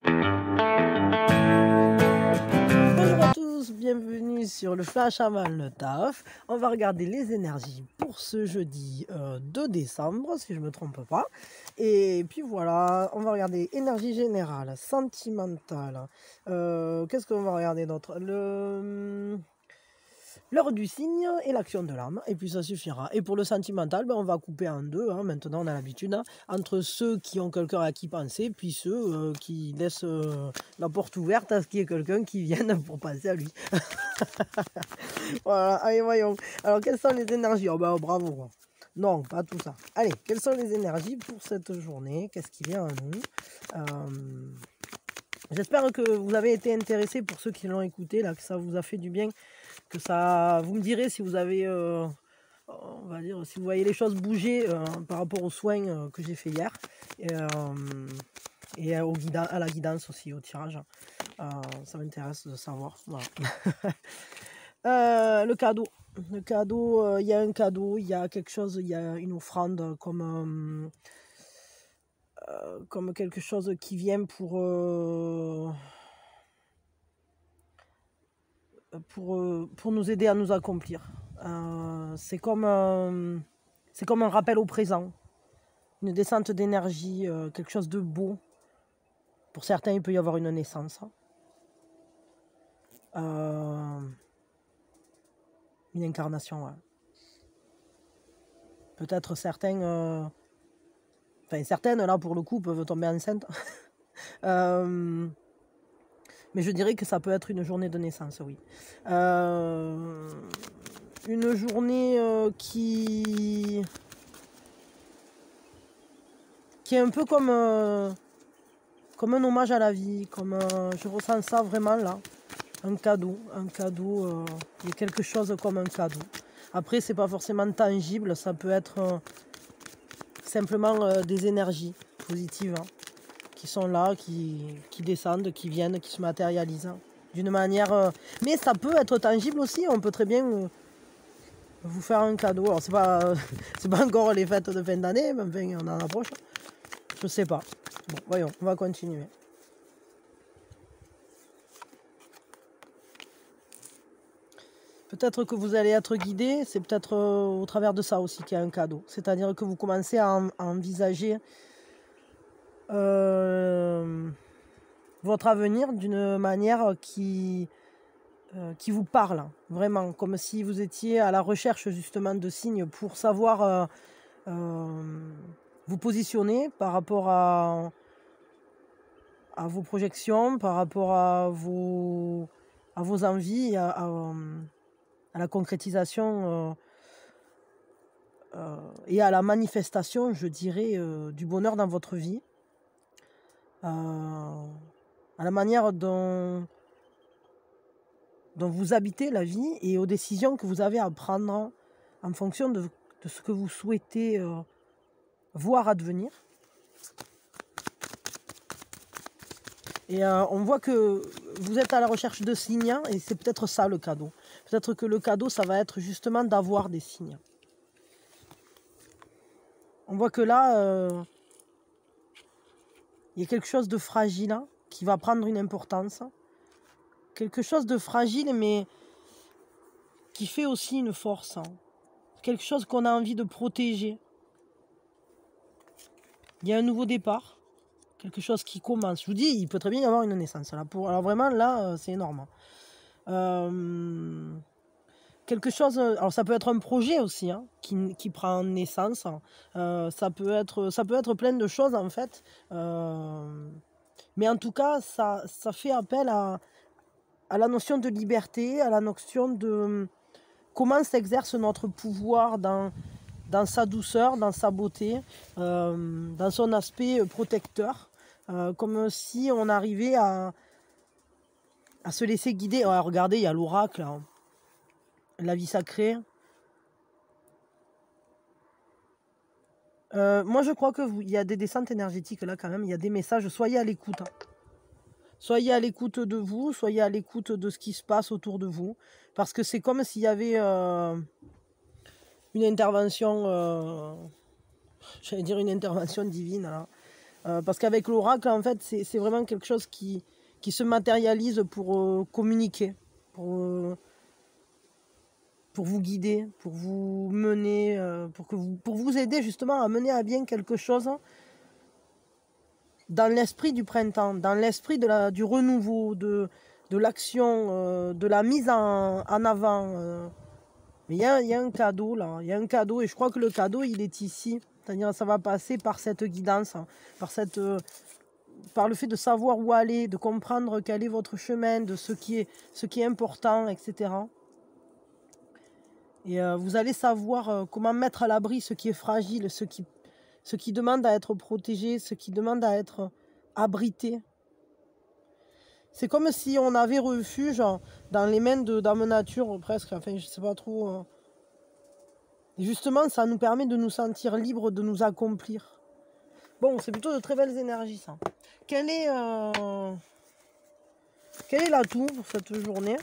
Bonjour à tous, bienvenue sur le Flash Amal le Taf. On va regarder les énergies pour ce jeudi 2 décembre, si je ne me trompe pas. Et puis voilà, on va regarder énergie générale, sentimentale. Qu'est-ce qu'on va regarder d'autre? L'heure du signe et l'action de l'âme, et puis ça suffira. Et pour le sentimental, on va couper en deux, hein. Maintenant on a l'habitude, hein, entre ceux qui ont quelqu'un à qui penser, puis ceux qui laissent la porte ouverte à ce qu'il y ait quelqu'un qui vienne pour penser à lui. Voilà, allez voyons. Alors quelles sont les énergies? Oh bravo. Non, pas tout ça. Allez, quelles sont les énergies pour cette journée? Qu'est-ce qui vient à nous? J'espère que vous avez été intéressés, pour ceux qui l'ont écouté, là, que ça vous a fait du bien, que ça, vous me direz si vous avez, on va dire, si vous voyez les choses bouger par rapport aux soins que j'ai fait hier, et à la guidance aussi, au tirage. Ça m'intéresse de savoir. Voilà. Le cadeau. Le cadeau, il y a un cadeau, il y a quelque chose, il y a une offrande comme quelque chose qui vient pour nous aider à nous accomplir. C'est comme un rappel au présent, une descente d'énergie, quelque chose de beau. Pour certains, il peut y avoir une naissance. Une incarnation, ouais. Peut-être certains... Enfin, certaines, là, pour le coup, peuvent tomber enceintes. Mais je dirais que ça peut être une journée de naissance, oui. Une journée qui est un peu comme un hommage à la vie, je ressens ça vraiment là. Un cadeau, il y a quelque chose comme un cadeau. Après, c'est pas forcément tangible, ça peut être simplement des énergies positives, hein, qui sont là, qui descendent, qui viennent, qui se matérialisent d'une manière... mais ça peut être tangible aussi, on peut très bien vous faire un cadeau. Alors c'est pas encore les fêtes de fin d'année, mais enfin, on en approche. Je sais pas. Bon, voyons, on va continuer. Peut-être que vous allez être guidé, c'est peut-être au travers de ça aussi qu'il y a un cadeau. C'est-à-dire que vous commencez à envisager votre avenir d'une manière qui vous parle, vraiment, comme si vous étiez à la recherche justement de signes pour savoir vous positionner par rapport à vos projections, par rapport à vos envies, à la concrétisation et à la manifestation, je dirais, du bonheur dans votre vie, à la manière dont vous habitez la vie et aux décisions que vous avez à prendre en fonction de ce que vous souhaitez voir advenir. Et on voit que vous êtes à la recherche de signes, et c'est peut-être ça le cadeau. Peut-être que le cadeau, ça va être justement d'avoir des signes. On voit que là, il y a quelque chose de fragile hein, qui va prendre une importance. Quelque chose de fragile, mais qui fait aussi une force. Hein. Quelque chose qu'on a envie de protéger. Il y a un nouveau départ. Quelque chose qui commence. Je vous dis, il peut très bien y avoir une naissance. Là, alors vraiment, là, c'est énorme. Quelque chose... Alors, ça peut être un projet aussi, hein, qui prend naissance. Ça peut être plein de choses, en fait. Mais en tout cas, ça fait appel à la notion de liberté, à la notion de comment s'exerce notre pouvoir dans sa douceur, dans sa beauté, dans son aspect protecteur. Comme si on arrivait à se laisser guider. Ouais, regardez, il y a l'oracle, hein. La vie sacrée. Moi, je crois qu'il y a des descentes énergétiques là quand même. Il y a des messages. Soyez à l'écoute. Hein. Soyez à l'écoute de vous. Soyez à l'écoute de ce qui se passe autour de vous. Parce que c'est comme s'il y avait une intervention... j'allais dire une intervention divine. Là. Parce qu'avec l'oracle, en fait, c'est vraiment quelque chose qui se matérialise pour communiquer, pour vous guider, pour vous mener, pour vous aider justement à mener à bien quelque chose dans l'esprit du printemps, dans l'esprit du renouveau, de l'action, de la mise en avant. Mais il y a un cadeau là, il y a un cadeau et je crois que le cadeau il est ici. C'est-à-dire ça va passer par cette guidance, par le fait de savoir où aller, de comprendre quel est votre chemin, de ce qui est important, etc. Et vous allez savoir comment mettre à l'abri ce qui est fragile, ce qui demande à être protégé, ce qui demande à être abrité. C'est comme si on avait refuge dans les mains de Dame Nature, presque, enfin je sais pas trop. Et justement, ça nous permet de nous sentir libres, de nous accomplir. Bon, c'est plutôt de très belles énergies, ça. Quel est l'atout pour cette journée?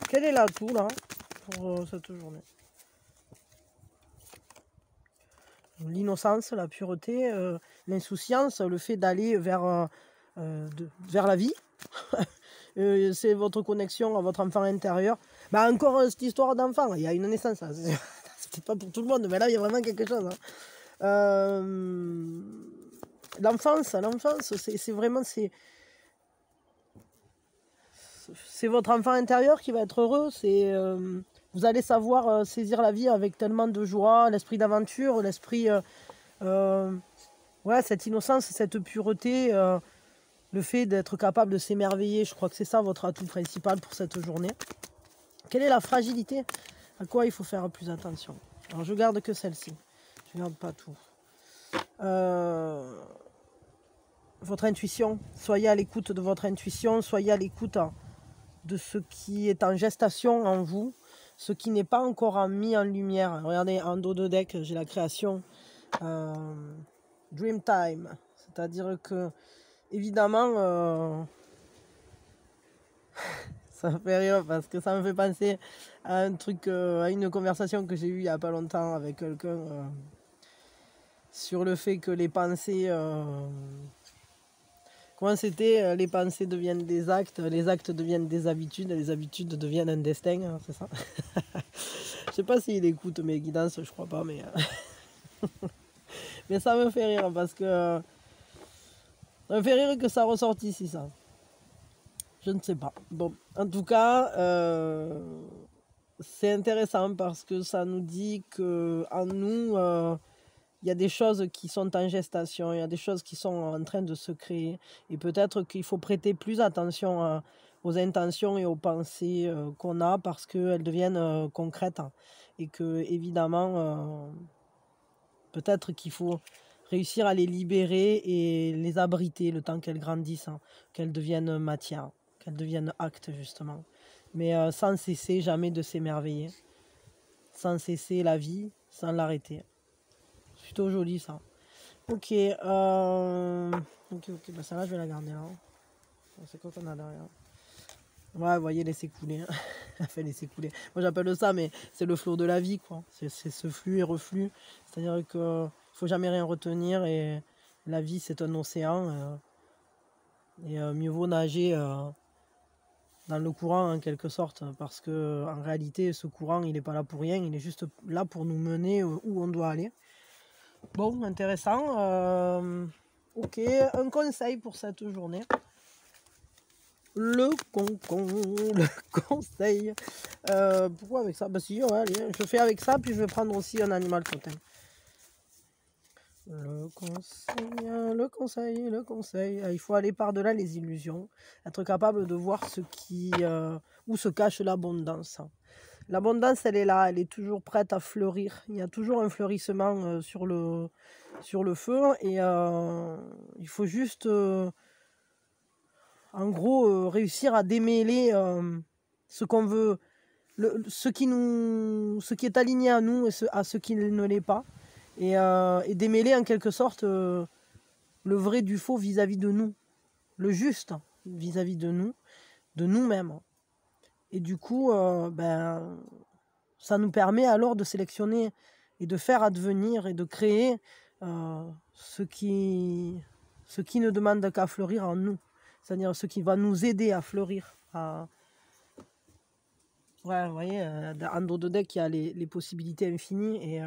Quel est l'atout, là, pour cette journée? L'innocence, la pureté, l'insouciance, le fait d'aller vers la vie. C'est votre connexion à votre enfant intérieur. Bah encore cette histoire d'enfant, il y a une naissance. C'est peut-être pas pour tout le monde, mais là il y a vraiment quelque chose. L'enfance, c'est vraiment c'est votre enfant intérieur qui va être heureux. Vous allez savoir saisir la vie avec tellement de joie, l'esprit d'aventure, l'esprit, cette innocence, cette pureté, le fait d'être capable de s'émerveiller. Je crois que c'est ça votre atout principal pour cette journée. Quelle est la fragilité? À quoi il faut faire plus attention? Alors je garde que celle-ci, je garde pas tout. Votre intuition, soyez à l'écoute de votre intuition, soyez à l'écoute de ce qui est en gestation en vous, ce qui n'est pas encore mis en lumière. Regardez, en dos de deck, j'ai la création Dreamtime, c'est-à-dire que, évidemment, ça me fait rire parce que ça me fait penser à un truc, à une conversation que j'ai eue il n'y a pas longtemps avec quelqu'un sur le fait que les pensées... Comment c'était? Les pensées deviennent des actes, les actes deviennent des habitudes, les habitudes deviennent un destin, hein, c'est ça? Je sais pas s'il écoute mes guidances, je crois pas, mais mais ça me fait rire parce que ça me fait rire que ça ressorte ici, ça. Je ne sais pas. Bon, en tout cas, c'est intéressant parce que ça nous dit que en nous, il y a des choses qui sont en gestation, il y a des choses qui sont en train de se créer. Et peut-être qu'il faut prêter plus attention aux intentions et aux pensées qu'on a parce qu'elles deviennent concrètes. Et que, évidemment, peut-être qu'il faut réussir à les libérer et les abriter le temps qu'elles grandissent, qu'elles deviennent matière, qu'elles deviennent actes, justement. Mais sans cesser jamais de s'émerveiller, sans cesser la vie, sans l'arrêter. Plutôt joli ça. Ok, ok, bah ça là je vais la garder là. C'est quoi qu'on a derrière? Ouais, vous voyez, laisser couler. Enfin, laisser couler. Moi j'appelle ça, mais c'est le flot de la vie, quoi. C'est ce flux et reflux. C'est-à-dire qu'il faut jamais rien retenir et la vie c'est un océan. Et mieux vaut nager dans le courant en quelque sorte, parce que en réalité ce courant il n'est pas là pour rien, il est juste là pour nous mener où on doit aller. Bon, intéressant. Ok, un conseil pour cette journée. Le conseil. Pourquoi avec ça? Bah si, ouais, allez, je fais avec ça, puis je vais prendre aussi un animal totem. Le conseil. Il faut aller par-delà les illusions, être capable de voir où se cache l'abondance. L'abondance, elle est là, elle est toujours prête à fleurir. Il y a toujours un fleurissement sur le feu et il faut juste, en gros, réussir à démêler ce qu'on veut, ce qui est aligné à nous et à ce qui ne l'est pas. Et démêler en quelque sorte le vrai du faux vis-à-vis de nous, le juste vis-à-vis de nous-mêmes. Et du coup, ça nous permet alors de sélectionner et de faire advenir et de créer ce qui ne demande qu'à fleurir en nous. C'est-à-dire ce qui va nous aider à fleurir. Ouais, vous voyez, en dos de deck, il y a les possibilités infinies et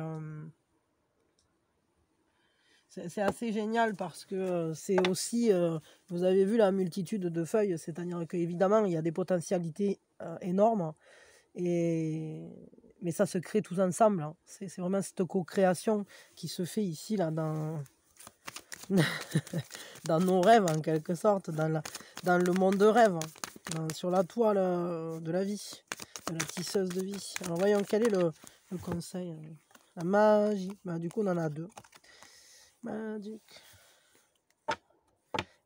c'est assez génial parce que c'est aussi, vous avez vu la multitude de feuilles, c'est-à-dire qu'évidemment, il y a des potentialités énormes, mais ça se crée tous ensemble. Hein. C'est vraiment cette co-création qui se fait ici, là, dans, dans nos rêves, en quelque sorte, dans le monde de rêve, sur la toile de la vie, de la tisseuse de vie. Alors voyons, quel est le conseil? La magie. Bah, du coup, on en a deux. Magic.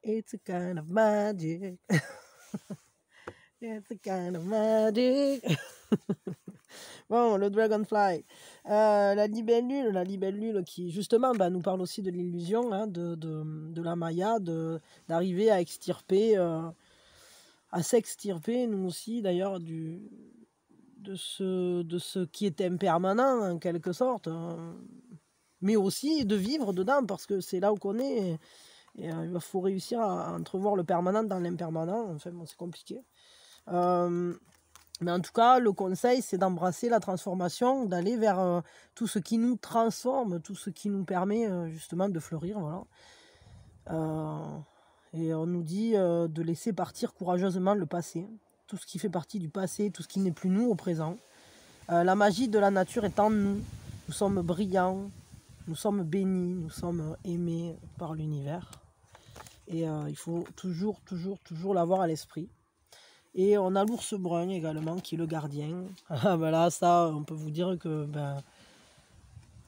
It's a kind of magic. It's a kind of magic. Bon, le Dragonfly. La libellule qui, justement, nous parle aussi de l'illusion, hein, de la Maya, d'arriver à extirper, à s'extirper, nous aussi, d'ailleurs, de ce qui est impermanent, en quelque sorte. Mais aussi de vivre dedans, parce que c'est là où qu'on est. Et il faut réussir à entrevoir le permanent dans l'impermanent. Enfin, bon, c'est compliqué. Mais en tout cas, le conseil, c'est d'embrasser la transformation, d'aller vers tout ce qui nous transforme, tout ce qui nous permet justement de fleurir. Voilà. Et on nous dit de laisser partir courageusement le passé. Tout ce qui fait partie du passé, tout ce qui n'est plus nous au présent. La magie de la nature est en nous. Nous sommes brillants, nous sommes bénis, nous sommes aimés par l'univers. Et il faut toujours l'avoir à l'esprit. Et on a l'ours brun également, qui est le gardien. Ah ben là, ça, on peut vous dire que...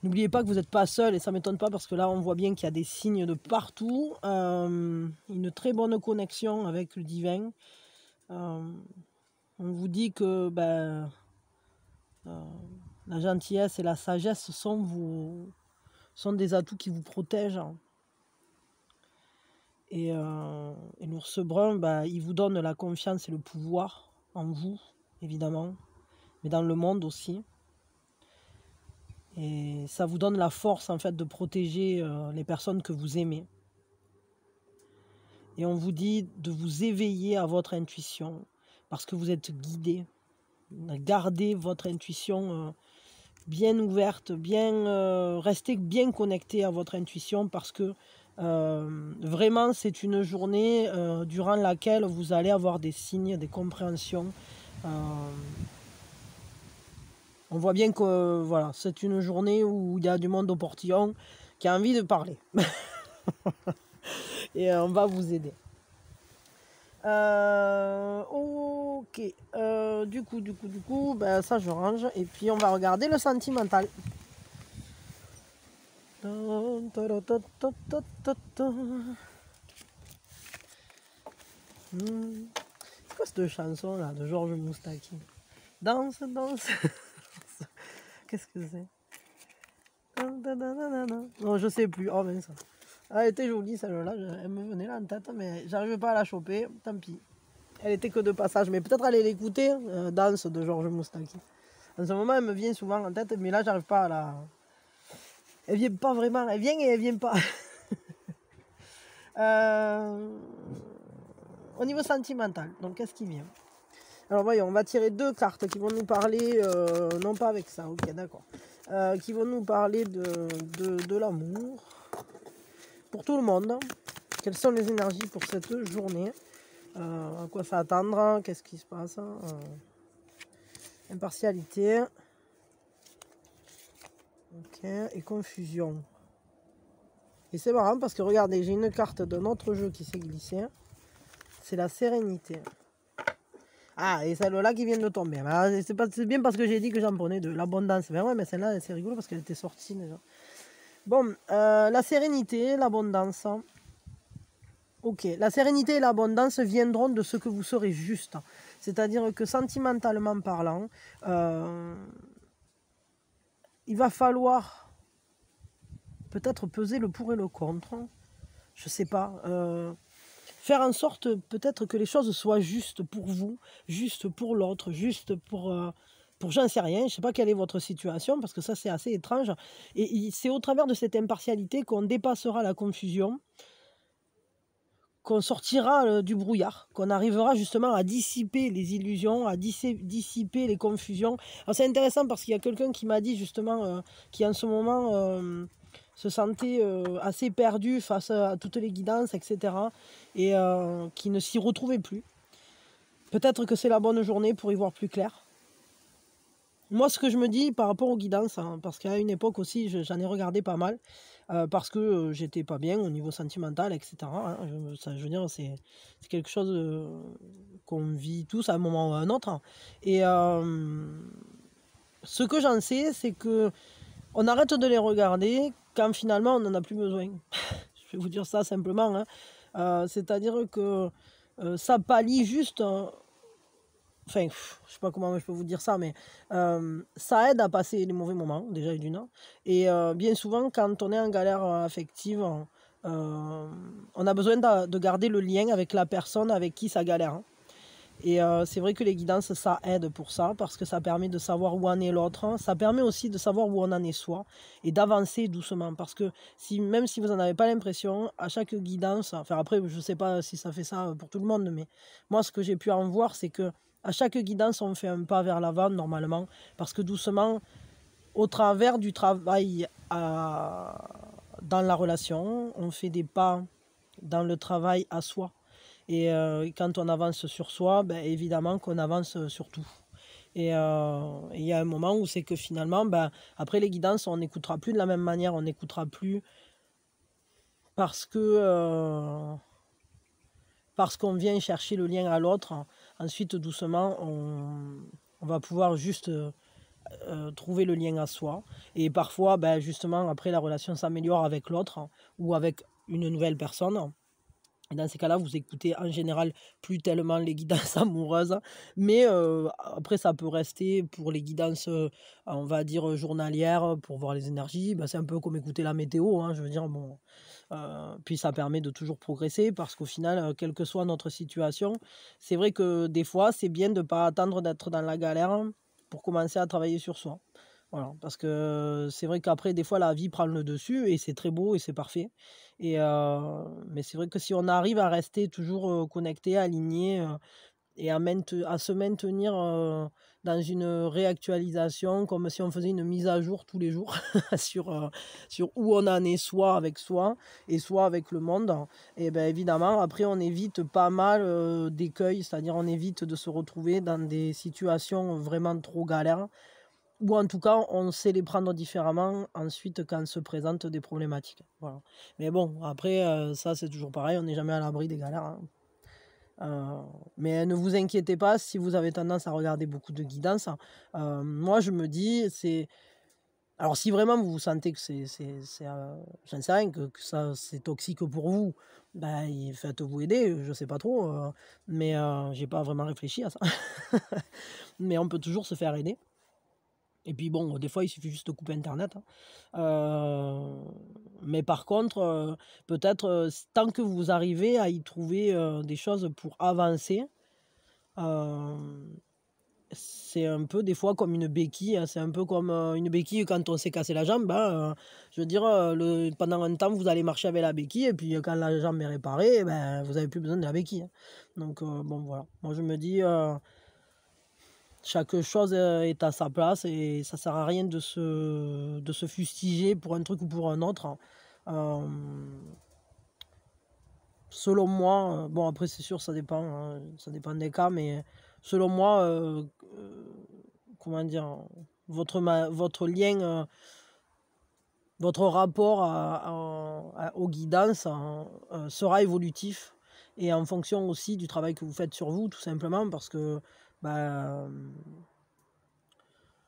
n'oubliez pas que vous n'êtes pas seul, et ça ne m'étonne pas, parce que là, on voit bien qu'il y a des signes de partout. Une très bonne connexion avec le divin. On vous dit que la gentillesse et la sagesse sont des atouts qui vous protègent. Et l'ours brun, il vous donne la confiance et le pouvoir en vous, évidemment, mais dans le monde aussi. Et ça vous donne la force, en fait, de protéger les personnes que vous aimez. Et on vous dit de vous éveiller à votre intuition, parce que vous êtes guidé. Gardez votre intuition bien ouverte, restez bien connecté à votre intuition, parce que vraiment, c'est une journée durant laquelle vous allez avoir des signes, des compréhensions. On voit bien que voilà, c'est une journée où il y a du monde au portillon qui a envie de parler. Et on va vous aider. Ok. Du coup, ça je range. Et puis on va regarder le sentimental. C'est quoi cette chanson là de Georges Moustaki? Danse, danse. Qu'est-ce que c'est? Non, je sais plus. Oh, mais ça. Elle était jolie celle-là. Elle me venait là en tête, mais j'arrivais pas à la choper. Tant pis. Elle était que de passage. Mais peut-être aller l'écouter. Danse de Georges Moustaki. En ce moment, elle me vient souvent en tête, mais là, j'arrive pas à la. Elle vient pas vraiment. Elle vient et elle vient pas. Au niveau sentimental, donc qu'est-ce qui vient? Alors voyons, on va tirer deux cartes qui vont nous parler, non pas avec ça, ok d'accord, qui vont nous parler de l'amour pour tout le monde. Quelles sont les énergies pour cette journée? À quoi s'attendre? Qu'est-ce qui se passe? Impartialité. Ok, et confusion. Et c'est marrant parce que regardez, j'ai une carte d'un autre jeu qui s'est glissée. C'est la sérénité. Ah, et celle-là qui vient de tomber. C'est bien parce que j'ai dit que j'en prenais de l'abondance. Ben ouais, mais celle-là, c'est rigolo parce qu'elle était sortie déjà. Bon, la sérénité, l'abondance. Ok, la sérénité et l'abondance viendront de ce que vous serez juste. C'est-à-dire que sentimentalement parlant, il va falloir peut-être peser le pour et le contre. Je sais pas. Faire en sorte peut-être que les choses soient justes pour vous, justes pour l'autre, justes pour pour j'en sais rien, je ne sais pas quelle est votre situation, parce que ça c'est assez étrange. Et c'est au travers de cette impartialité qu'on dépassera la confusion, qu'on sortira du brouillard, qu'on arrivera justement à dissiper les illusions, à dissiper les confusions. Alors c'est intéressant parce qu'il y a quelqu'un qui m'a dit justement, qui en ce moment se sentait assez perdu face à toutes les guidances, etc. Et qui ne s'y retrouvait plus. Peut-être que c'est la bonne journée pour y voir plus clair. Moi, ce que je me dis par rapport aux guidances, hein, parce qu'à une époque aussi, j'en ai regardé pas mal, parce que j'étais pas bien au niveau sentimental, etc. Hein, je veux dire, c'est quelque chose qu'on vit tous à un moment ou à un autre. Hein. Et ce que j'en sais, c'est que on arrête de les regarder quand finalement on n'en a plus besoin. Je vais vous dire ça simplement. Hein. C'est-à-dire que ça pallie juste... Enfin, je sais pas comment je peux vous dire ça, mais ça aide à passer les mauvais moments, déjà d'une. Et bien souvent, quand on est en galère affective, on a besoin de garder le lien avec la personne avec qui ça galère. Hein. Et c'est vrai que les guidances, ça aide pour ça, parce que ça permet de savoir où en est l'autre. Hein. Ça permet aussi de savoir où on en est soi, et d'avancer doucement. Parce que même si vous n'en avez pas l'impression, à chaque guidance, enfin après, je ne sais pas si ça fait ça pour tout le monde, mais moi, ce que j'ai pu en voir, c'est que à chaque guidance, on fait un pas vers l'avant, normalement, parce que doucement, au travers du travail dans la relation, on fait des pas dans le travail à soi. Et quand on avance sur soi, ben, évidemment qu'on avance sur tout. Et il y a un moment où c'est que finalement, ben, après les guidances, on n'écoutera plus de la même manière, on n'écoutera plus parce qu'on vient chercher le lien à l'autre. Ensuite, doucement, on va pouvoir juste trouver le lien à soi. Et parfois, ben, justement, après, la relation s'améliore avec l'autre ou avec une nouvelle personne. Et dans ces cas-là, vous écoutez en général plus tellement les guidances amoureuses. Mais après, ça peut rester pour les guidances, on va dire, journalières, pour voir les énergies. Ben, c'est un peu comme écouter la météo. Hein, je veux dire, bon... puis ça permet de toujours progresser parce qu'au final, quelle que soit notre situation, c'est vrai que des fois, c'est bien de ne pas attendre d'être dans la galère pour commencer à travailler sur soi. Voilà, parce que c'est vrai qu'après, des fois, la vie prend le dessus et c'est très beau et c'est parfait. Mais c'est vrai que si on arrive à rester toujours connecté, aligné et à se maintenir dans une réactualisation, comme si on faisait une mise à jour tous les jours sur où on en est, soit avec soi et soit avec le monde. Et bien évidemment, après, on évite pas mal d'écueils, c'est-à-dire on évite de se retrouver dans des situations vraiment trop galères, ou en tout cas, on sait les prendre différemment ensuite quand se présentent des problématiques. Voilà. Mais bon, après, ça c'est toujours pareil, on n'est jamais à l'abri des galères. Hein. Mais ne vous inquiétez pas si vous avez tendance à regarder beaucoup de guidance. Moi, je me dis, c'est... Alors, si vraiment vous sentez que j'en sais rien, que ça c'est toxique pour vous, ben, faites-vous aider, je sais pas trop. Mais j'ai pas vraiment réfléchi à ça. Mais on peut toujours se faire aider. Et puis bon, des fois, il suffit juste de couper Internet. Hein. Mais par contre, peut-être, tant que vous arrivez à y trouver des choses pour avancer, c'est un peu des fois comme une béquille. Hein. C'est un peu comme une béquille quand on s'est cassé la jambe. Hein. Je veux dire, pendant un temps, vous allez marcher avec la béquille. Et puis quand la jambe est réparée, ben, vous n'avez plus besoin de la béquille. Hein. Donc bon, voilà. Moi, je me dis... chaque chose est à sa place et ça sert à rien de se fustiger pour un truc ou pour un autre. Selon moi, bon après c'est sûr ça dépend des cas, mais selon moi, comment dire, votre lien, votre rapport aux guidances sera évolutif et en fonction aussi du travail que vous faites sur vous, tout simplement, parce que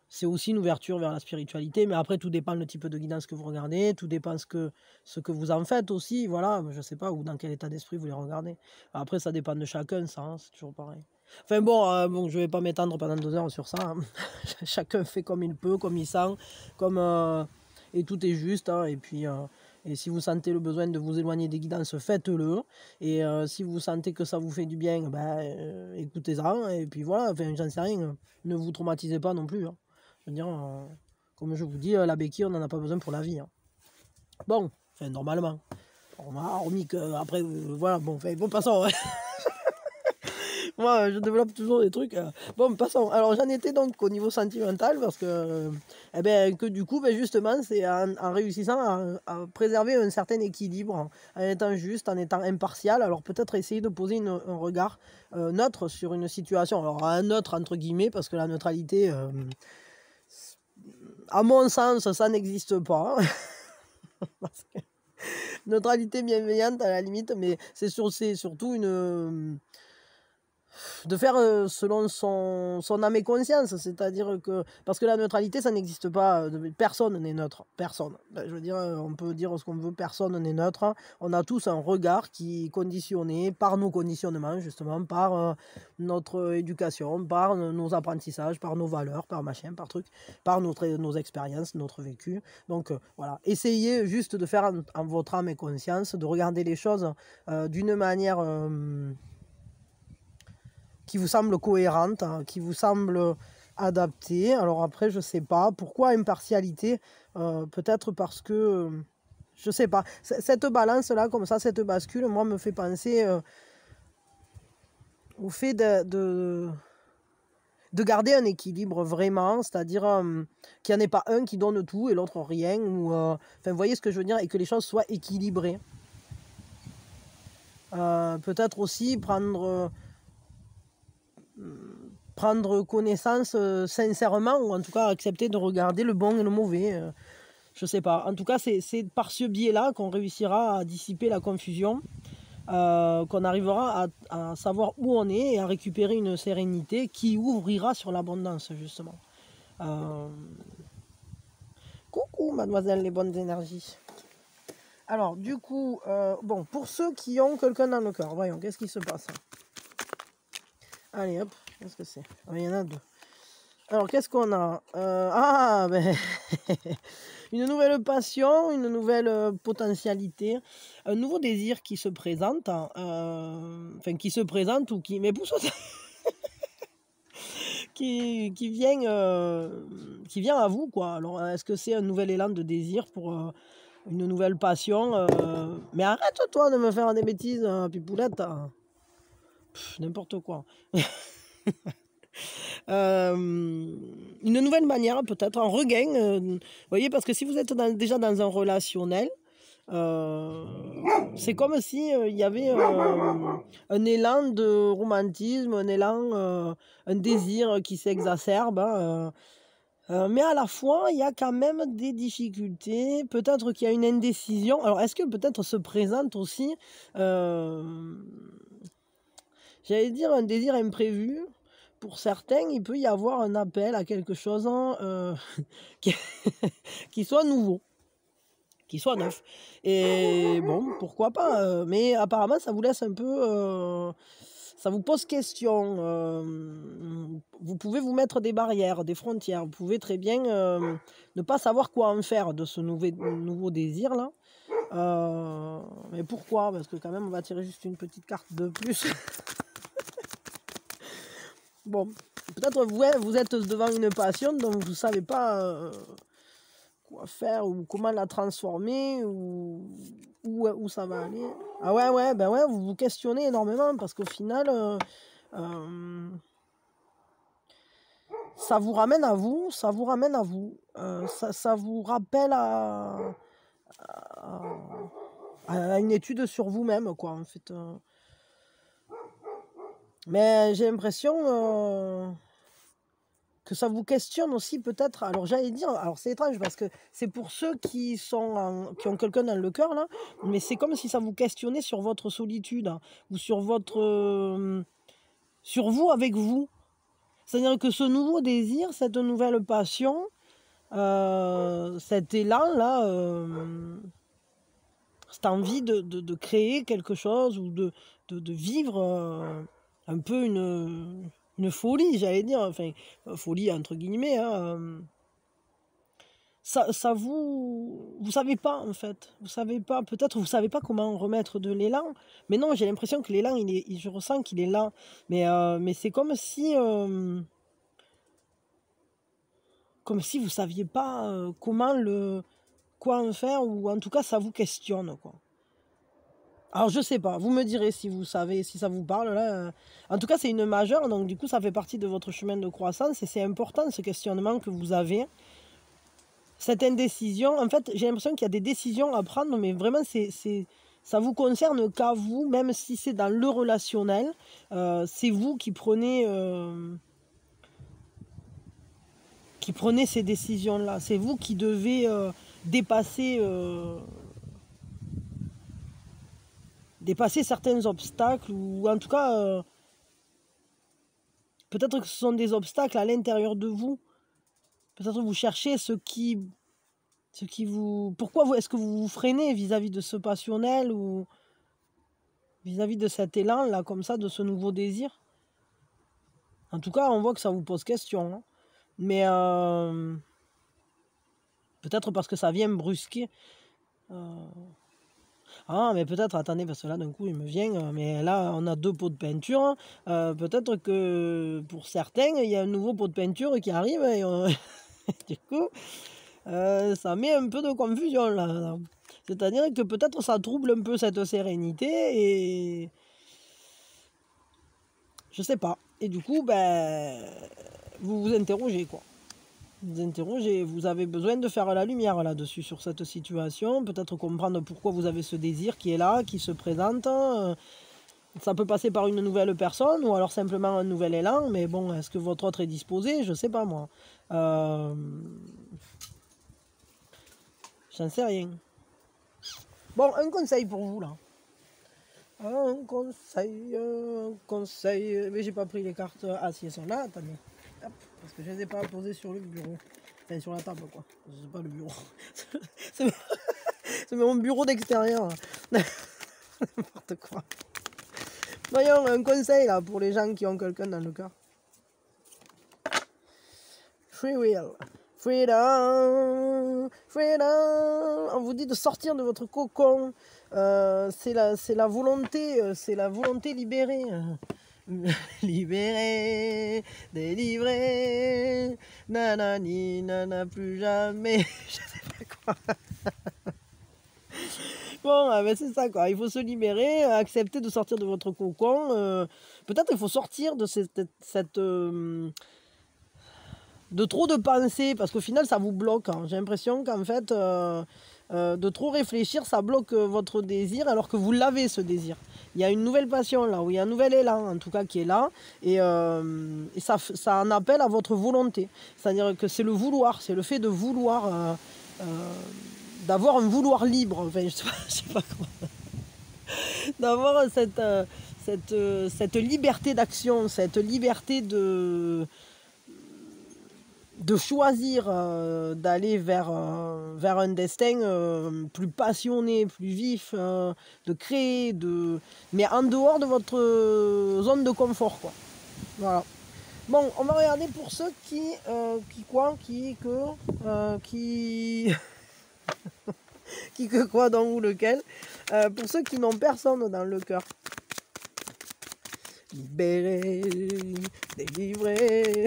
c'est aussi une ouverture vers la spiritualité, mais après tout dépend le type de guidance que vous regardez, tout dépend ce que vous en faites aussi, voilà, je sais pas, ou dans quel état d'esprit vous les regardez. Après ça dépend de chacun, ça, hein, c'est toujours pareil. Enfin bon, je vais pas m'étendre pendant 2 heures sur ça, hein. Chacun fait comme il peut, comme il sent, et tout est juste, hein, et puis Et si vous sentez le besoin de vous éloigner des guidances, faites-le. Et si vous sentez que ça vous fait du bien, écoutez-en. Et puis voilà, enfin, j'en sais rien. Ne vous traumatisez pas non plus. Hein. Je veux dire, comme je vous dis, la béquille, on n'en a pas besoin pour la vie. Hein. Bon, enfin, normalement. Hormis que, après, voilà, bon, enfin, bon, passons. Moi, je développe toujours des trucs. Bon, passons. Alors, j'en étais donc au niveau sentimental parce que, que du coup, justement, c'est en réussissant à préserver un certain équilibre, en étant juste, en étant impartial. Alors, peut-être essayer de poser un regard neutre sur une situation. Alors, un neutre, entre guillemets, parce que la neutralité, à mon sens, ça n'existe pas. Parce que neutralité bienveillante, à la limite, mais c'est surtout de faire selon son âme et conscience, c'est-à-dire que, parce que la neutralité, ça n'existe pas, personne n'est neutre, personne. Je veux dire, on peut dire ce qu'on veut, personne n'est neutre, on a tous un regard qui est conditionné par nos conditionnements, justement, par notre éducation, par nos apprentissages, par nos valeurs, par machin, par truc, par nos expériences, notre vécu. Donc voilà, essayez juste de faire en votre âme et conscience, de regarder les choses d'une manière qui vous semble cohérente, hein, qui vous semble adaptée. Alors après, je sais pas. Pourquoi impartialité? Peut-être parce que, je sais pas. Cette balance-là, comme ça, cette bascule, moi, me fait penser au fait de garder un équilibre vraiment, c'est-à-dire qu'il n'y en ait pas un qui donne tout et l'autre rien. Ou, enfin, vous voyez ce que je veux dire? Et que les choses soient équilibrées. Peut-être aussi prendre connaissance sincèrement, ou en tout cas accepter de regarder le bon et le mauvais. Je sais pas. En tout cas, c'est par ce biais-là qu'on réussira à dissiper la confusion, qu'on arrivera à savoir où on est et à récupérer une sérénité qui ouvrira sur l'abondance, justement. Coucou, mademoiselle, les bonnes énergies. Alors, du coup, bon, pour ceux qui ont quelqu'un dans le cœur, voyons, qu'est-ce qui se passe? Allez, hop, qu'est-ce que c'est? Il y en a deux. Alors, qu'est-ce qu'on a? Une nouvelle passion, une nouvelle potentialité, un nouveau désir qui se présente, enfin qui se présente ou qui... Mais pousse qui vient à vous, quoi. Alors, est-ce que c'est un nouvel élan de désir pour une nouvelle passion Mais arrête-toi de me faire des bêtises, pipoulette. N'importe quoi. Une nouvelle manière, peut-être un regain. Vous voyez, parce que si vous êtes déjà dans un relationnel, c'est comme si il y avait un élan de romantisme, un élan, un désir qui s'exacerbe. Mais à la fois, il y a quand même des difficultés. Peut-être qu'il y a une indécision. Alors, est-ce que peut-être se présente aussi, j'allais dire, un désir imprévu? Pour certains, il peut y avoir un appel à quelque chose qui soit nouveau, qui soit neuf. Et bon, pourquoi pas, mais apparemment, ça vous laisse un peu... ça vous pose question. Vous pouvez vous mettre des barrières, des frontières. Vous pouvez très bien ne pas savoir quoi en faire de ce nouveau désir-là. Mais pourquoi? Parce que quand même, on va tirer juste une petite carte de plus. Bon, peut-être vous êtes devant une passion dont vous ne savez pas quoi faire ou comment la transformer ou où ça va aller. Ah ouais, ben ouais, vous vous questionnez énormément parce qu'au final, ça vous ramène à vous, ça vous rappelle à une étude sur vous-même, quoi, en fait. Mais j'ai l'impression que ça vous questionne aussi peut-être. Alors j'allais dire, alors c'est étrange parce que c'est pour ceux qui ont quelqu'un dans le cœur là, mais c'est comme si ça vous questionnait sur votre solitude, hein, ou sur sur vous avec vous. C'est-à-dire que ce nouveau désir, cette nouvelle passion, cet élan là, cette envie de créer quelque chose ou de vivre un peu une folie, j'allais dire, enfin, folie entre guillemets, hein, vous savez pas en fait, vous savez pas, peut-être vous savez pas comment remettre de l'élan, mais non, j'ai l'impression que l'élan, je ressens qu'il est là, mais c'est comme si vous saviez pas quoi en faire, ou en tout cas ça vous questionne, quoi. Alors je sais pas, vous me direz si vous savez, si ça vous parle là. En tout cas c'est une majeure, donc du coup ça fait partie de votre chemin de croissance, et c'est important ce questionnement que vous avez. Cette indécision, en fait, j'ai l'impression qu'il y a des décisions à prendre, mais vraiment, ça vous concerne qu'à vous, même si c'est dans le relationnel. C'est vous qui prenez ces décisions-là. C'est vous qui devez dépasser certains obstacles, ou en tout cas, peut-être que ce sont des obstacles à l'intérieur de vous. Peut-être que vous cherchez pourquoi est-ce que vous vous freinez vis-à-vis de ce passionnel, ou vis-à-vis de cet élan là, comme ça, de ce nouveau désir. En tout cas, on voit que ça vous pose question, hein. Mais peut-être parce que ça vient brusquer. Ah, mais peut-être, attendez, parce que là d'un coup il me vient, mais là on a 2 pots de peinture, peut-être que pour certains il y a un nouveau pot de peinture qui arrive, et du coup ça met un peu de confusion là. C'est-à-dire que peut-être ça trouble un peu cette sérénité, et je sais pas. Et du coup, vous vous interrogez, quoi. Vous interrogez, vous avez besoin de faire la lumière là-dessus, sur cette situation, peut-être comprendre pourquoi vous avez ce désir qui est là, qui se présente. Ça peut passer par une nouvelle personne, ou alors simplement un nouvel élan, mais bon, est-ce que votre autre est disposé? Je sais pas moi. J'en sais rien. Bon, un conseil pour vous là. Un conseil. Mais j'ai pas pris les cartes. Ah si, elles sont là, attendez. Hop, parce que je les ai pas posées sur le bureau. Enfin, sur la table, quoi. C'est pas le bureau. C'est mon bureau d'extérieur. N'importe quoi. Voyons, un conseil là pour les gens qui ont quelqu'un dans le cœur. Free will. Freedom. Freedom. On vous dit de sortir de votre cocon. C'est la volonté libérée. Libéré, délivré, nanani, nana, plus jamais. Je sais pas quoi. Bon, c'est ça, quoi. Il faut se libérer, accepter de sortir de votre cocon. Peut-être il faut sortir de de trop de pensées, parce qu'au final ça vous bloque, hein. J'ai l'impression qu'en fait de trop réfléchir, ça bloque votre désir, alors que vous l'avez, ce désir. Il y a une nouvelle passion là, où il y a un nouvel élan en tout cas qui est là, et ça en appelle à votre volonté. C'est-à-dire que c'est le vouloir, c'est le fait de vouloir, d'avoir un vouloir libre, enfin je sais pas comment, d'avoir cette liberté d'action, cette liberté de choisir d'aller vers un destin plus passionné, plus vif, de créer, mais en dehors de votre zone de confort, quoi. Voilà. Bon, on va regarder pour ceux qui que quoi, dans ou lequel. Pour ceux qui n'ont personne dans le cœur. Libéré, délivré.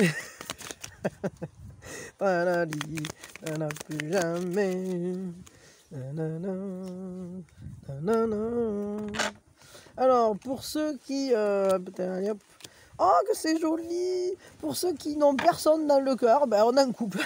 N'a plus jamais. Alors, pour ceux qui... oh, que c'est joli! Pour ceux qui n'ont personne dans le cœur, on a un couple.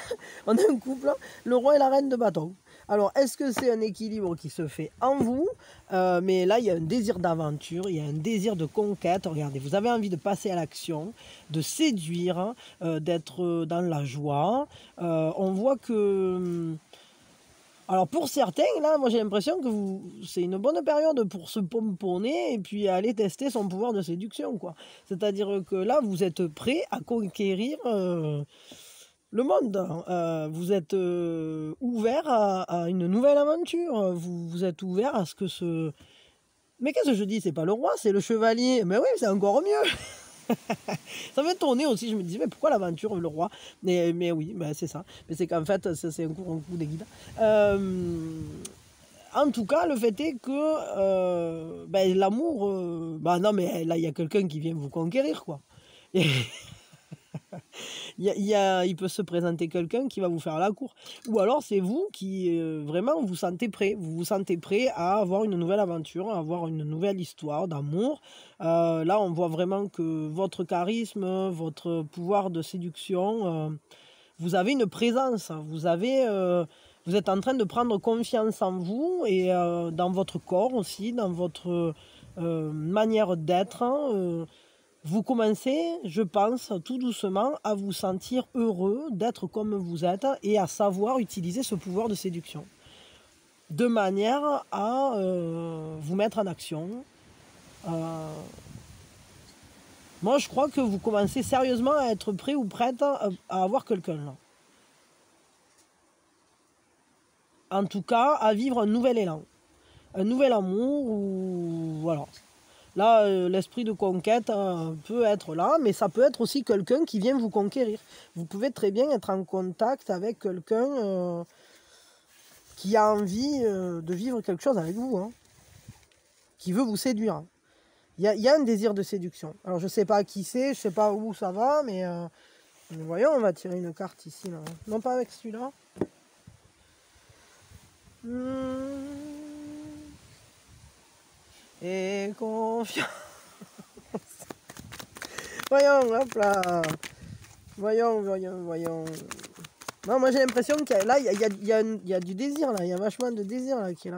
On a un couple, le roi et la reine de bâton. Alors, est-ce que c'est un équilibre qui se fait en vous? Mais là, il y a un désir d'aventure, il y a un désir de conquête. Regardez, vous avez envie de passer à l'action, de séduire, d'être dans la joie. On voit que... Alors pour certains, là, moi j'ai l'impression que c'est une bonne période pour se pomponner et puis aller tester son pouvoir de séduction, quoi. C'est-à-dire que là, vous êtes prêt à conquérir le monde. Vous êtes ouvert à une nouvelle aventure. Vous êtes ouvert à ce que ce... Mais qu'est-ce que je dis? C'est pas le roi, c'est le chevalier. Mais oui, c'est encore mieux. Ça m'étonnait aussi, je me disais, mais pourquoi l'aventure, le roi? Mais oui, ben c'est ça. Mais c'est qu'en fait, c'est un coup des guides. En tout cas, le fait est que ben, l'amour, bah non, mais là, il y a quelqu'un qui vient vous conquérir, quoi. Il peut se présenter quelqu'un qui va vous faire la cour. Ou alors c'est vous qui vraiment vous sentez prêt. Vous vous sentez prêt à avoir une nouvelle aventure, à avoir une nouvelle histoire d'amour. Là, on voit vraiment que votre charisme, votre pouvoir de séduction, vous avez une présence. Vous êtes en train de prendre confiance en vous et dans votre corps aussi, dans votre manière d'être. Vous commencez, je pense, tout doucement à vous sentir heureux d'être comme vous êtes et à savoir utiliser ce pouvoir de séduction de manière à vous mettre en action. Moi, je crois que vous commencez sérieusement à être prêt ou prête à avoir quelqu'un là. En tout cas, à vivre un nouvel élan, un nouvel amour, ou voilà. Là, l'esprit de conquête peut être là, mais ça peut être aussi quelqu'un qui vient vous conquérir. Vous pouvez très bien être en contact avec quelqu'un qui a envie de vivre quelque chose avec vous, hein, qui veut vous séduire. Il y a un désir de séduction. Alors, je ne sais pas qui c'est, je ne sais pas où ça va, mais voyons, on va tirer une carte ici. Là. Non, pas avec celui-là. Et confiance. Voyons, hop là. Voyons. Non, moi j'ai l'impression qu'il y a du désir là, il y a vachement de désir là qui est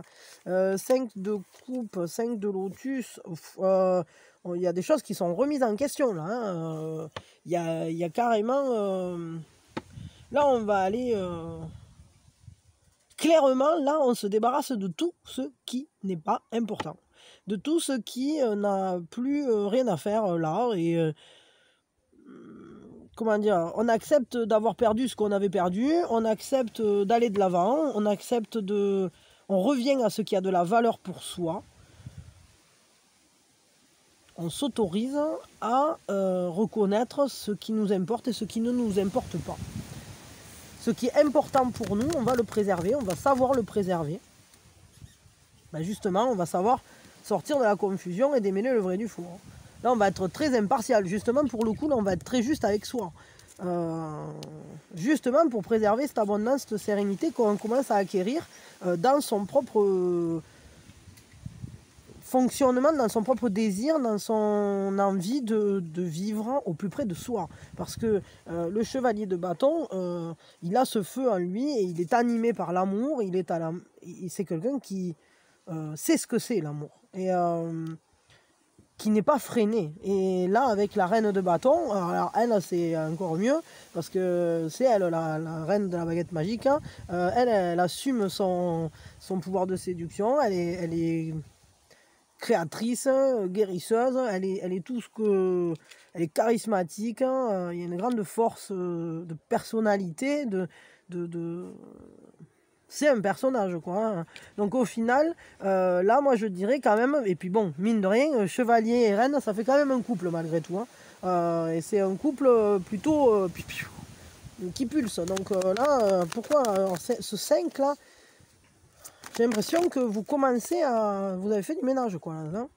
là. 5 de coupe, 5 de lotus, il y a des choses qui sont remises en question là. Hein. Il y a carrément... là on va aller... clairement, là on se débarrasse de tout ce qui n'est pas important. De tout ce qui n'a plus rien à faire là et... comment dire, on accepte d'avoir perdu ce qu'on avait perdu, on accepte d'aller de l'avant, on revient à ce qui a de la valeur pour soi. On s'autorise à reconnaître ce qui nous importe et ce qui ne nous importe pas. Ce qui est important pour nous, on va le préserver, on va savoir le préserver. Ben justement, on va savoir sortir de la confusion et démêler le vrai du faux. Là, on va être très impartial. Justement, pour le coup, là, on va être très juste avec soi. Justement, pour préserver cette abondance, cette sérénité qu'on commence à acquérir dans son propre fonctionnement, dans son propre désir, dans son envie de vivre au plus près de soi. Parce que le chevalier de bâton, il a ce feu en lui et il est animé par l'amour. C'est quelqu'un qui sait ce que c'est l'amour. Et... qui n'est pas freiné. Et là, avec la reine de bâton, alors elle, c'est encore mieux, parce que c'est elle, la reine de la baguette magique. Hein. Elle assume son pouvoir de séduction, elle est créatrice, guérisseuse, elle est tout ce que... Elle est charismatique, hein. Il y a une grande force de personnalité, c'est un personnage, quoi. Hein. Donc au final, là, moi, je dirais quand même, et puis bon, mine de rien, chevalier et reine, ça fait quand même un couple, malgré tout. Hein. Et c'est un couple plutôt qui pulse. Donc là, pourquoi alors, ce 5, là, j'ai l'impression que vous commencez à... Vous avez fait du ménage, quoi. Là, hein.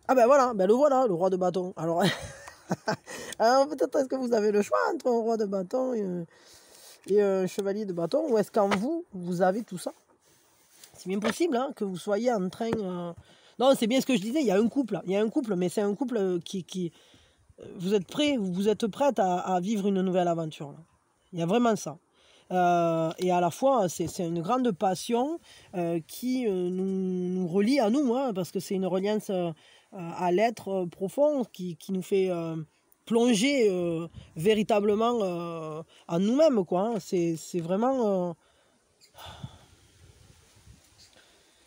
Ah ben voilà, le voilà, le roi de bâton. Alors, alors peut-être est-ce que vous avez le choix entre un roi de bâton et un chevalier de bâton, ou est-ce qu'en vous avez tout ça? C'est bien possible hein, que vous soyez en train... Non, c'est bien ce que je disais, il y a un couple, mais c'est un couple qui vous êtes prêts, vous êtes prête à vivre une nouvelle aventure. Là. Il y a vraiment ça. Et à la fois, c'est une grande passion qui nous relie à nous, hein, parce que c'est une reliance à l'être profond qui nous fait... plonger véritablement en nous-mêmes, quoi. Hein. C'est vraiment...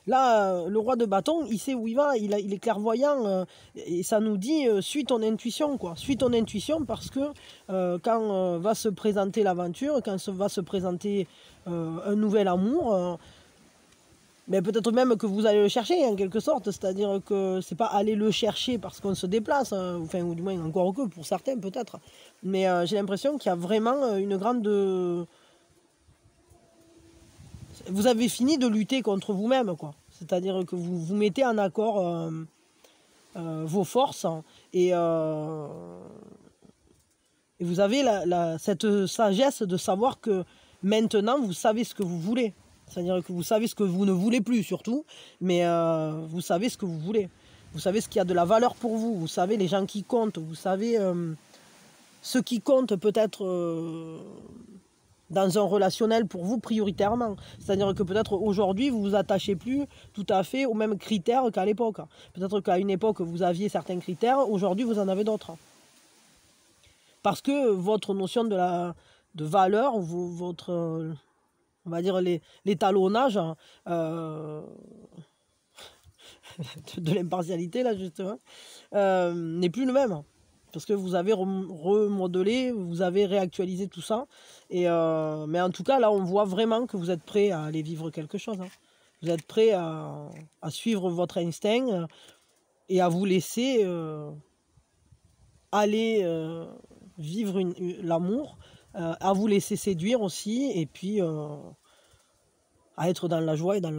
Là, le roi de bâton, il sait où il va, il est clairvoyant, et ça nous dit, suis ton intuition, quoi. Suis ton intuition parce que quand va se présenter l'aventure, quand va se présenter un nouvel amour, Mais peut-être même que vous allez le chercher en quelque sorte, c'est-à-dire que c'est pas aller le chercher parce qu'on se déplace, hein, enfin, ou du moins encore que pour certains peut-être. Mais j'ai l'impression qu'il y a vraiment une grande... Vous avez fini de lutter contre vous-même, quoi. C'est-à-dire que vous vous mettez en accord vos forces et vous avez cette sagesse de savoir que maintenant vous savez ce que vous voulez. C'est-à-dire que vous savez ce que vous ne voulez plus surtout, mais vous savez ce que vous voulez. Vous savez ce qui a de la valeur pour vous, vous savez les gens qui comptent, vous savez ce qui compte peut-être dans un relationnel pour vous prioritairement. C'est-à-dire que peut-être aujourd'hui vous vous attachez plus tout à fait aux mêmes critères qu'à l'époque. Peut-être qu'à une époque vous aviez certains critères, aujourd'hui vous en avez d'autres. Parce que votre notion de valeur, votre, on va dire l'étalonnage de l'impartialité, là justement, n'est plus le même. Parce que vous avez remodelé, vous avez réactualisé tout ça. Mais en tout cas, là, on voit vraiment que vous êtes prêt à aller vivre quelque chose. Hein. Vous êtes prêt à suivre votre instinct et à vous laisser aller vivre l'amour, à vous laisser séduire aussi, et puis à être dans la joie et dans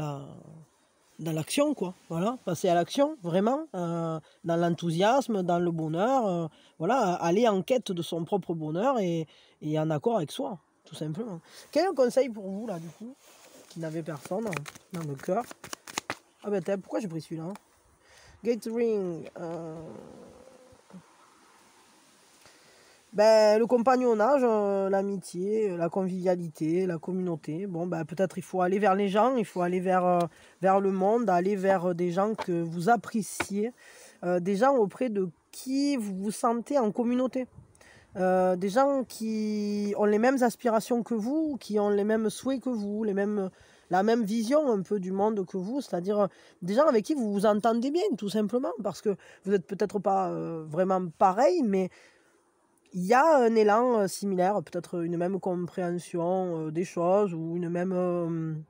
l'action, quoi. Voilà, passer à l'action, vraiment, dans l'enthousiasme, dans le bonheur, voilà, aller en quête de son propre bonheur et en accord avec soi, tout simplement. Quel est un conseil pour vous, là, du coup, qui n'avait personne dans le cœur? Ah ben, pourquoi j'ai pris celui-là, hein? Gathering, ben, le compagnonnage, l'amitié, la convivialité, la communauté. Bon, ben, peut-être il faut aller vers les gens, il faut aller vers le monde, aller vers des gens que vous appréciez, des gens auprès de qui vous vous sentez en communauté. Des gens qui ont les mêmes aspirations que vous, qui ont les mêmes souhaits que vous, la même vision un peu du monde que vous, c'est-à-dire des gens avec qui vous vous entendez bien, tout simplement, parce que vous n'êtes peut-être pas vraiment pareil, mais il y a un élan similaire, peut-être une même compréhension des choses ou une même...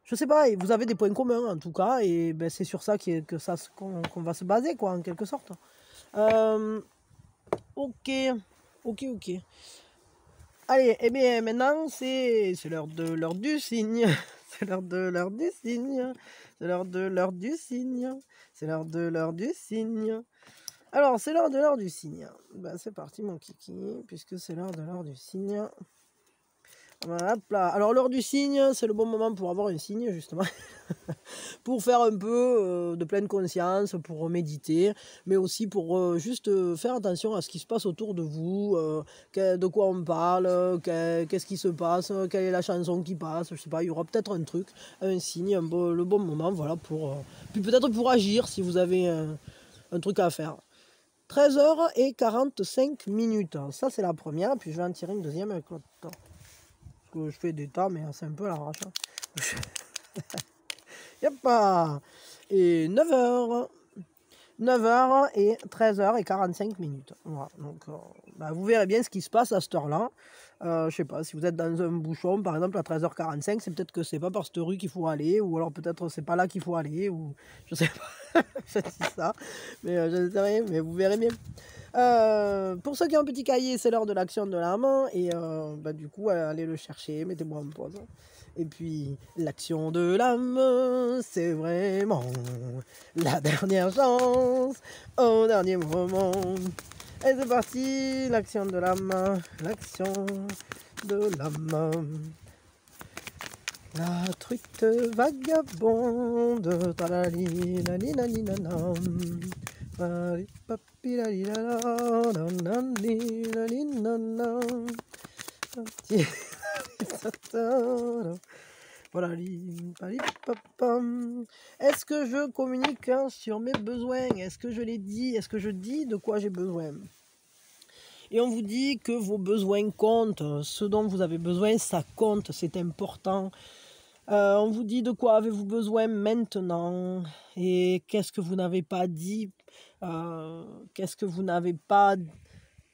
je sais pas, vous avez des points communs en tout cas, et ben, c'est sur ça qu'on va se baser, quoi, en quelque sorte. Ok, ok. Allez, eh bien maintenant c'est l'heure du signe. C'est l'heure du signe. C'est l'heure du signe. C'est l'heure du signe. Alors, c'est l'heure du signe. Ben, c'est parti, mon kiki, puisque c'est l'heure du signe. Voilà, hop là. Alors, l'heure du signe, c'est le bon moment pour avoir un signe, justement. Pour faire un peu de pleine conscience, pour méditer, mais aussi pour juste faire attention à ce qui se passe autour de vous, de quoi on parle, qu'est-ce qui se passe, quelle est la chanson qui passe, je sais pas, il y aura peut-être un truc, un signe, le bon moment, voilà, puis peut-être pour agir si vous avez un truc à faire. 13h45. Ça, c'est la première. Puis je vais en tirer une deuxième avec l'autre temps. Parce que je fais des tas, mais c'est un peu à l'arrache. Yoppa. Et 9h. 9h et 13h45. Voilà. Donc, vous verrez bien ce qui se passe à cette heure-là. Je sais pas, si vous êtes dans un bouchon, par exemple, à 13h45, c'est peut-être que c'est pas par cette rue qu'il faut aller, ou alors peut-être c'est pas là qu'il faut aller, ou je sais pas, je dis ça, mais je ne sais rien, mais vous verrez bien. Pour ceux qui ont un petit cahier, c'est l'heure de l'action de l'âme, et du coup, allez le chercher, mettez-moi en pause. Et puis, l'action de l'âme, c'est vraiment la dernière chance, au dernier moment. Et c'est parti, l'action de l'âme, l'action de l'âme. La truite vagabonde, talali, lali, lali, nanam. Pali, papi, lali, lala, nanani, lali, nanam. Voilà. Est-ce que je communique sur mes besoins? Est-ce que je les dis? Est-ce que je dis de quoi j'ai besoin? Et on vous dit que vos besoins comptent. Ce dont vous avez besoin, ça compte, c'est important. On vous dit de quoi avez-vous besoin maintenant? Et qu'est-ce que vous n'avez pas dit? Qu'est-ce que vous n'avez pas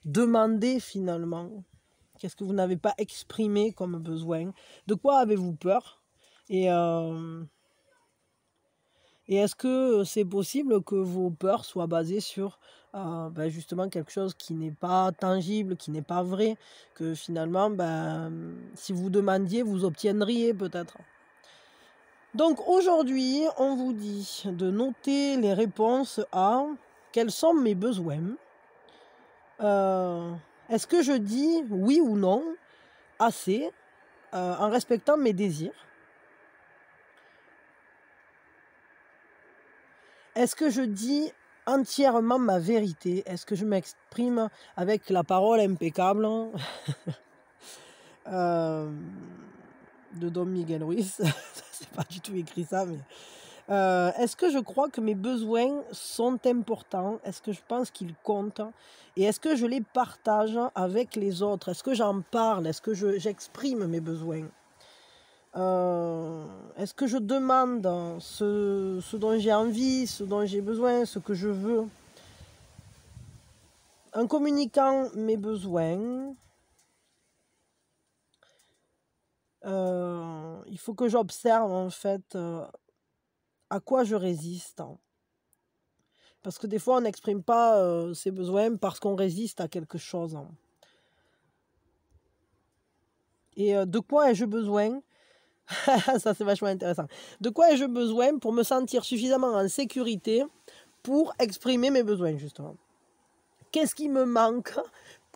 demandé finalement? Qu'est-ce que vous n'avez pas exprimé comme besoin? De quoi avez-vous peur? Et Et est-ce que c'est possible que vos peurs soient basées sur justement quelque chose qui n'est pas tangible, qui n'est pas vrai, que finalement, si vous demandiez, vous obtiendriez peut-être. Donc aujourd'hui, on vous dit de noter les réponses à quels sont mes besoins. Est-ce que je dis oui ou non assez en respectant mes désirs? Est-ce que je dis entièrement ma vérité? Est-ce que je m'exprime avec la parole impeccable de Don Miguel Ruiz? C'est pas du tout écrit ça, mais... est-ce que je crois que mes besoins sont importants? Est-ce que je pense qu'ils comptent? Et est-ce que je les partage avec les autres? Est-ce que j'en parle? Est-ce que j'exprime mes besoins? Est-ce que je demande ce dont j'ai envie, ce dont j'ai besoin, ce que je veux? En communiquant mes besoins, il faut que j'observe en fait à quoi je résiste. Parce que des fois, on n'exprime pas ses besoins parce qu'on résiste à quelque chose. Et de quoi ai-je besoin? Ça, c'est vachement intéressant. De quoi ai-je besoin pour me sentir suffisamment en sécurité pour exprimer mes besoins, justement? Qu'est-ce qui me manque?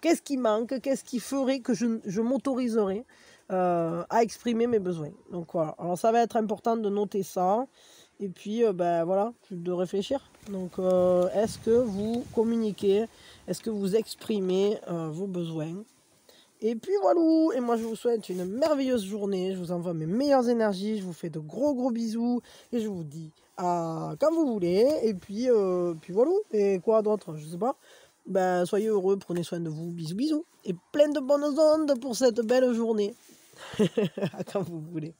Qu'est-ce qui manque? Qu'est-ce qui ferait que je m'autoriserais à exprimer mes besoins? Donc voilà. Alors ça va être important de noter ça. Et puis voilà, de réfléchir. Donc est-ce que vous communiquez? Est-ce que vous exprimez vos besoins? Et puis voilà, et moi je vous souhaite une merveilleuse journée, je vous envoie mes meilleures énergies, je vous fais de gros bisous, et je vous dis à quand vous voulez, et puis voilà, et quoi d'autre, je sais pas. Soyez heureux, prenez soin de vous, bisous, et plein de bonnes ondes pour cette belle journée. À quand vous voulez.